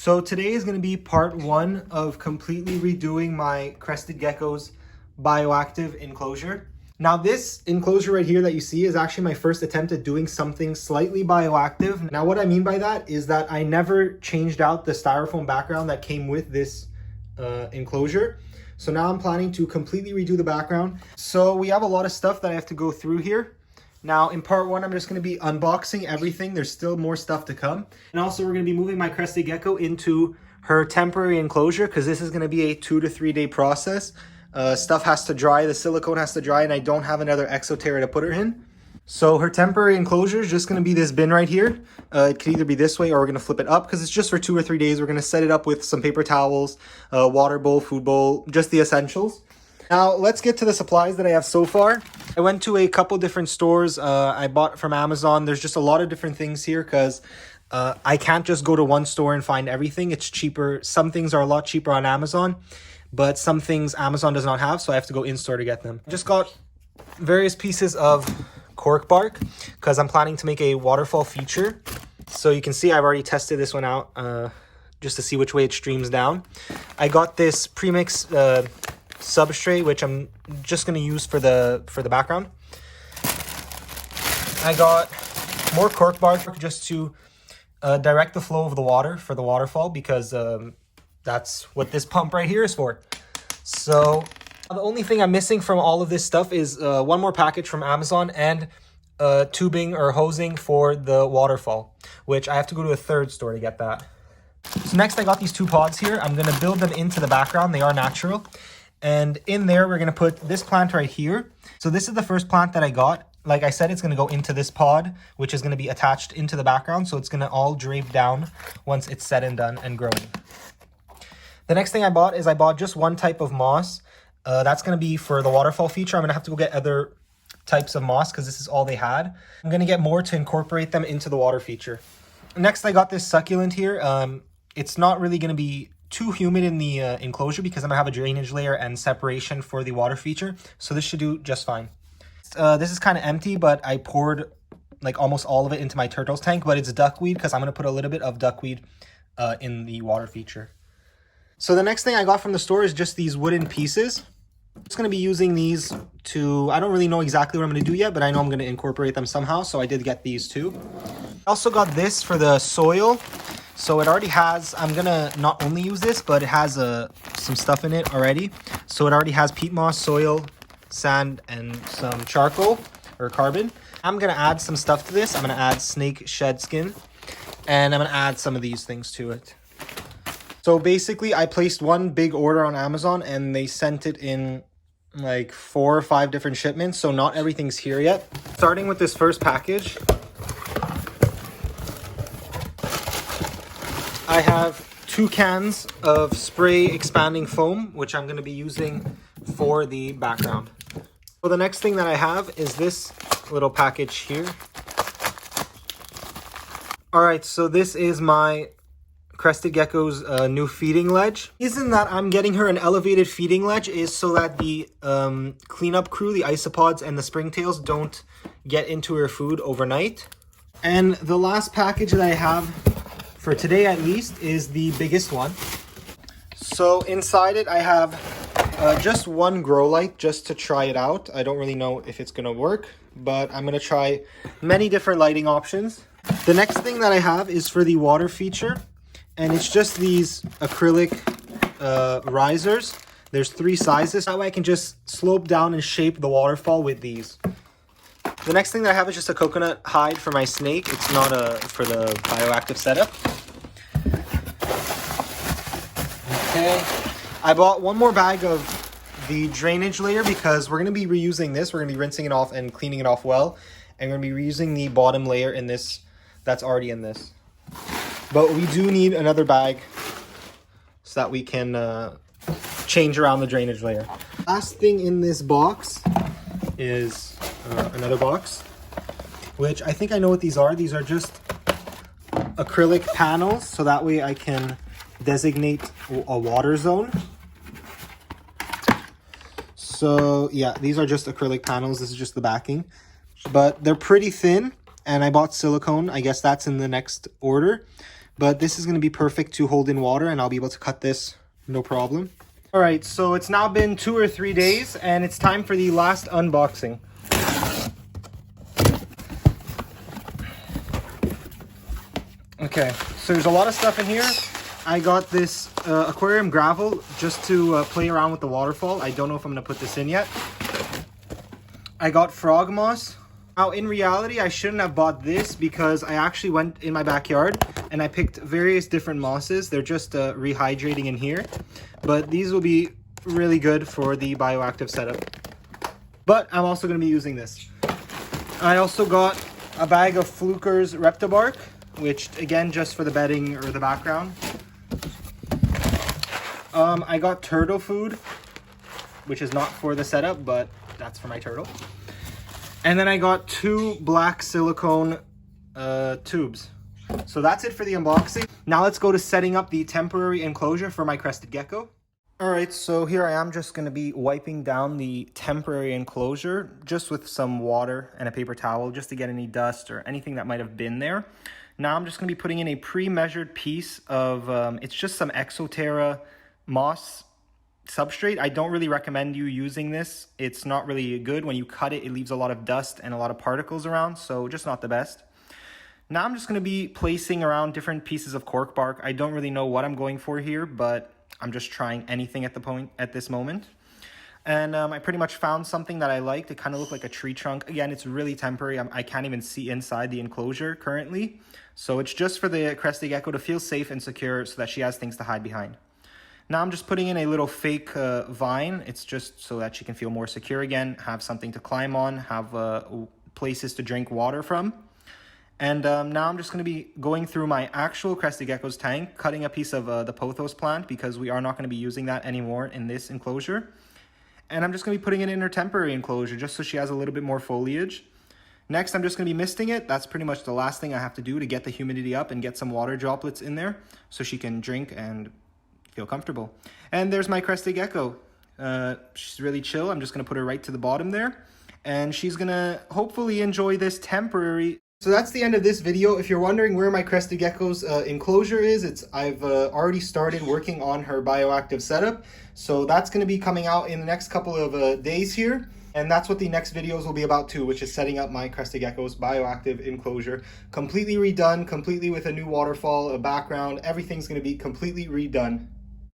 So today is going to be part one of completely redoing my Crested Geckos BioActive enclosure. Now this enclosure right here that you see is actually my first attempt at doing something slightly bioactive. Now what I mean by that is that I never changed out the styrofoam background that came with this enclosure. So now I'm planning to completely redo the background. So we have a lot of stuff that I have to go through here. Now in part one, I'm just going to be unboxing everything. There's still more stuff to come. And also we're going to be moving my Crested Gecko into her temporary enclosure because this is going to be a 2 to 3 day process. Stuff has to dry, the silicone has to dry, and I don't have another exoterra to put her in. So her temporary enclosure is just going to be this bin right here. It could either be this way or we're going to flip it up because it's just for 2 or 3 days. We're going to set it up with some paper towels, water bowl, food bowl, just the essentials. Now let's get to the supplies that I have so far. I went to a couple different stores I bought from Amazon. There's just a lot of different things here because I can't just go to one store and find everything. It's cheaper. Some things are a lot cheaper on Amazon, but some things Amazon does not have, so I have to go in-store to get them. I just got various pieces of Cork Bark because I'm planning to make a waterfall feature. So you can see I've already tested this one out just to see which way it streams down. I got this premix substrate, which I'm just going to use for the background. I got more Cork Bark just to direct the flow of the water for the waterfall because that's what this pump right here is for. So the only thing I'm missing from all of this stuff is one more package from Amazon and tubing or hosing for the waterfall, which I have to go to a third store to get that. So next I got these 2 pods here. I'm going to build them into the background. They are natural. And in there, we're going to put this plant right here. So this is the first plant that I got. Like I said, it's going to go into this pod, which is going to be attached into the background. So it's going to all drape down once it's said and done and growing. The next thing I bought is I bought just one type of moss. That's going to be for the waterfall feature. I'm going to have to go get other types of moss because this is all they had. I'm going to get more to incorporate them into the water feature. Next, I got this succulent here. It's not really going to be too humid in the enclosure because I'm going to have a drainage layer and separation for the water feature. So this should do just fine. This is kind of empty, but I poured like almost all of it into my turtles tank, but it's duckweed because I'm going to put a little bit of duckweed in the water feature. So the next thing I got from the store is just these wooden pieces. I'm just going to be using these to, I don't really know exactly what I'm going to do yet, but I know I'm going to incorporate them somehow. So I did get these too. I also got this for the soil. So it already has, I'm going to not only use this, but it has some stuff in it already. So it already has peat moss, soil, sand, and some charcoal or carbon. I'm going to add some stuff to this. I'm going to add snake shed skin, and I'm going to add some of these things to it. So basically, I placed one big order on Amazon, and they sent it in like 4 or 5 different shipments. So not everything's here yet. Starting with this first package, I have 2 cans of spray expanding foam, which I'm going to be using for the background. So the next thing that I have is this little package here. All right, so this is my Crested Gecko's new feeding ledge. The reason that I'm getting her an elevated feeding ledge is so that the cleanup crew, the isopods and the springtails, don't get into her food overnight. And the last package that I have for today at least is the biggest one. So inside it I have just one grow light just to try it out. I don't really know if it's gonna work, but I'm gonna try many different lighting options. The next thing that I have is for the water feature, and it's just these acrylic risers. There's 3 sizes. That way I can just slope down and shape the waterfall with these. The next thing that I have is just a coconut hide for my snake. It's not for the BioActive setup. Okay. I bought one more bag of the drainage layer because we're going to be reusing this. We're going to be rinsing it off and cleaning it off well. And we're going to be reusing the bottom layer in this that's already in this. But we do need another bag so that we can change around the drainage layer. Last thing in this box is another box, which I think I know what these are. These are just acrylic panels, so that way I can designate a water zone. So yeah, these are just acrylic panels. This is just the backing, but they're pretty thin, and I bought silicone. I guess that's in the next order. but this is going to be perfect to hold in water, and I'll be able to cut this no problem. All right, so it's now been 2 or 3 days, and it's time for the last unboxing. Okay, so there's a lot of stuff in here. I got this aquarium gravel just to play around with the waterfall. I don't know if I'm going to put this in yet. I got frog moss. Now, in reality, I shouldn't have bought this because I actually went in my backyard and I picked various different mosses. They're just rehydrating in here. But these will be really good for the BioActive setup. But I'm also going to be using this. I also got a bag of Fluker's REPTILE bark, which, again, just for the bedding or the background. I got turtle food, which is not for the setup, but that's for my turtle. And then I got 2 black silicone tubes. So that's it for the unboxing. Now let's go to setting up the temporary enclosure for my Crested Gecko. All right, so here I am just gonna be wiping down the temporary enclosure just with some water and a paper towel just to get any dust or anything that might have been there. Now I'm just gonna be putting in a pre-measured piece of, it's just some Exoterra moss substrate. I don't really recommend you using this. It's not really good. When you cut it, it leaves a lot of dust and a lot of particles around, so just not the best. Now I'm just going to be placing around different pieces of cork bark. I don't really know what I'm going for here, but I'm just trying anything at this moment. And I pretty much found something that I liked. It kind of looked like a tree trunk. Again, it's really temporary. I can't even see inside the enclosure currently. So it's just for the Crested Gecko to feel safe and secure so that she has things to hide behind. Now I'm just putting in a little fake vine. It's just so that she can feel more secure again, have something to climb on, have places to drink water from. And now I'm just going to be going through my actual Crested Gecko's tank, cutting a piece of the pothos plant because we are not going to be using that anymore in this enclosure. And I'm just going to be putting it in her temporary enclosure just so she has a little bit more foliage. Next, I'm just going to be misting it. That's pretty much the last thing I have to do to get the humidity up and get some water droplets in there so she can drink and feel comfortable. And there's my Crested Gecko. She's really chill. I'm just going to put her right to the bottom there. And she's going to hopefully enjoy this temporary. So that's the end of this video. If you're wondering where my Crested Gecko's enclosure is, I've already started working on her BioActive setup. So that's going to be coming out in the next couple of days here. And that's what the next videos will be about too, which is setting up my Crested Gecko's BioActive enclosure. Completely redone, completely with a new waterfall, a background. Everything's going to be completely redone.